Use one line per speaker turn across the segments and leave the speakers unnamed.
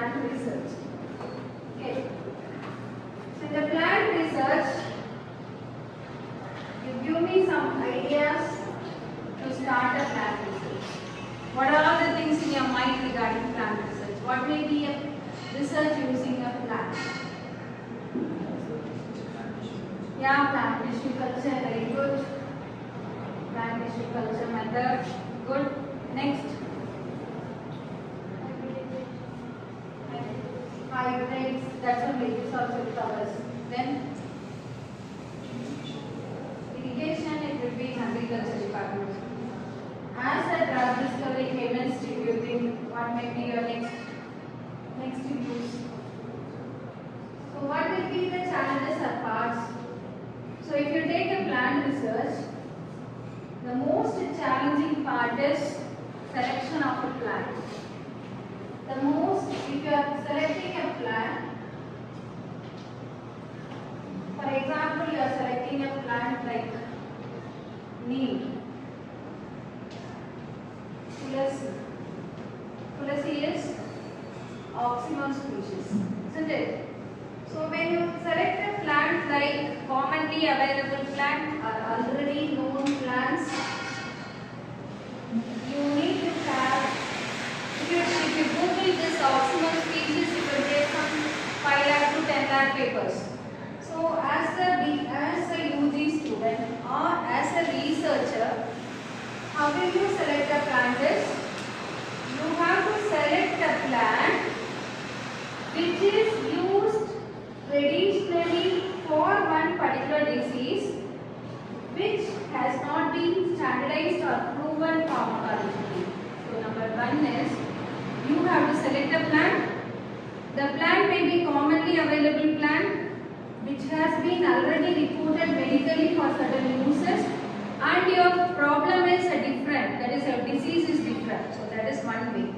plant research. Okay. So in the plant research, you give me some ideas to start a plant research. What are all the things in your mind regarding plant research? What may be a research using a plant? Yeah, plant tissue culture, very good. Plant tissue culture method, good. Next. Hybrids, that's what this also covers. Then irrigation, it will be in agriculture department. As a drug discovery chemist, if you think what may be your next use. So what will be the challenges or parts? So if you take a plant research, the most challenging part is selection of a plant. If you are selecting a plant, for example, you are selecting a plant like neem. Tulasi is oxymon species, isn't it? So when you select a plant like commonly available plant or already known plants, you need to have, if you Google this oxymon species, you will get some 5 lakh to 10 lakh papers. So as a UG student or as a researcher, how will you select a plant is, you have to select a plant which is used traditionally for one particular disease which has not been standardized or proven pharmacology. So number one is, you have to select a plant. The plant may be commonly available plant which has been already reported medically for certain uses, and your problem is different, that is your disease is different. So that is one way.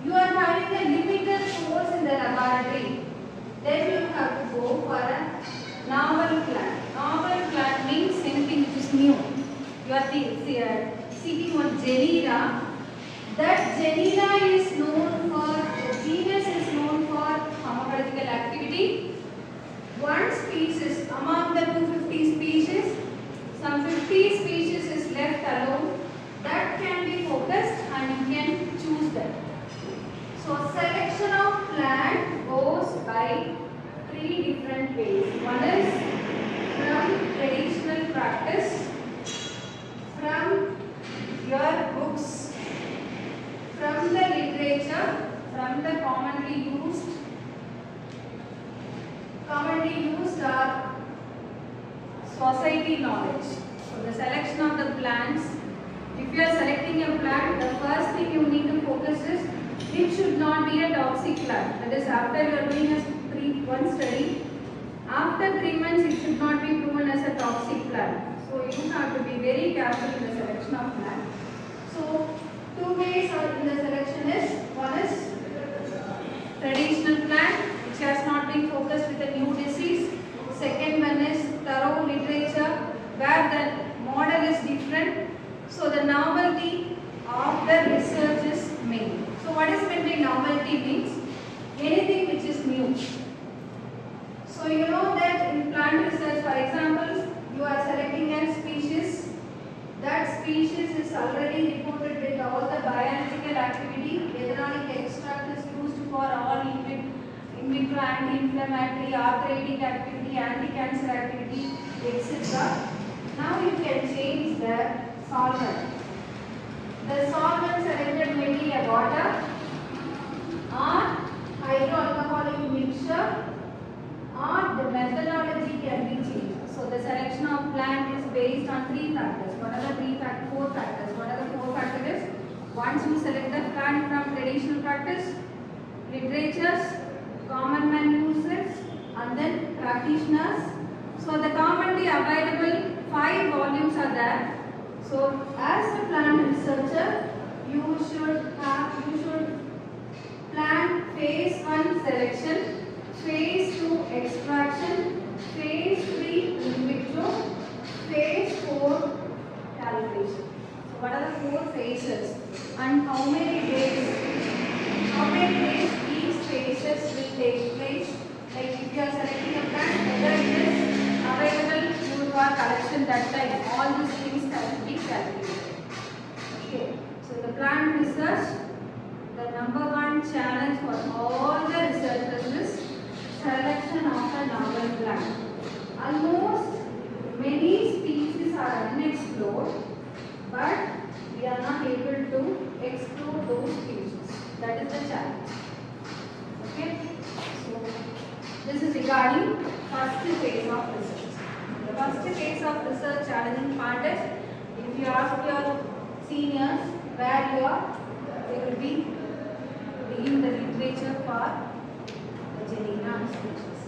You are having a limited source in the laboratory, then you have to go for a novel plant. Novel plant means anything which is new. You are seeking one genera. That genera is known for, the genus is known for pharmacological activity. One species among the 250 species, some 50 species is left alone. That can be focused and you can choose that. So selection of plant goes by 3 different ways. One is from traditional practice, from your books, from the literature, from the commonly used or society knowledge. So the selection of the plants, if you are selecting a plant, the first thing you need to focus is, it should not be a toxic plant. That is, after you are doing one study, after 3 months it should not be proven as a toxic plant. So you have to be very careful in the selection of plant. So 2 ways in the selection is, one is traditional plant which has not been focused with a new disease. Second one is thorough literature where the model is different. So the novelty of the research is main. So what is meant by novelty means anything which is new. So you know that in plant research, for example, you are selecting a species. That species is already reported with all the biological activity. Ethanolic extract is used for all in vitro anti-inflammatory, arthritic activity, anti-cancer activity, etc. Now you can change the solvent. The solvent selected may be a water or hydroalcoholic mixture, or the methodology can be changed. So the selection of plant is based on 3 factors. What are the 4 factors? What are the 4 factors? Once you select the plant from traditional practice, literatures, common man uses, and then practitioners. So the commonly available 5 volumes are there. So as a plant researcher, you should plan phase 1 selection, phase 2 extraction, phase 3 in vitro, phase 4 calibration. So what are the 4 phases and how many days each phase selection that time. All these things have to be calculated. Okay. So the plant research, the number one challenge for all the researchers is selection of a novel plant. Almost many species are unexplored, but we are not able to explore those species. That is the challenge. Okay. So this is regarding first phase of research. The first phase of research challenging part is, if you ask your seniors where you are, they will be reading the literature for the Genera species.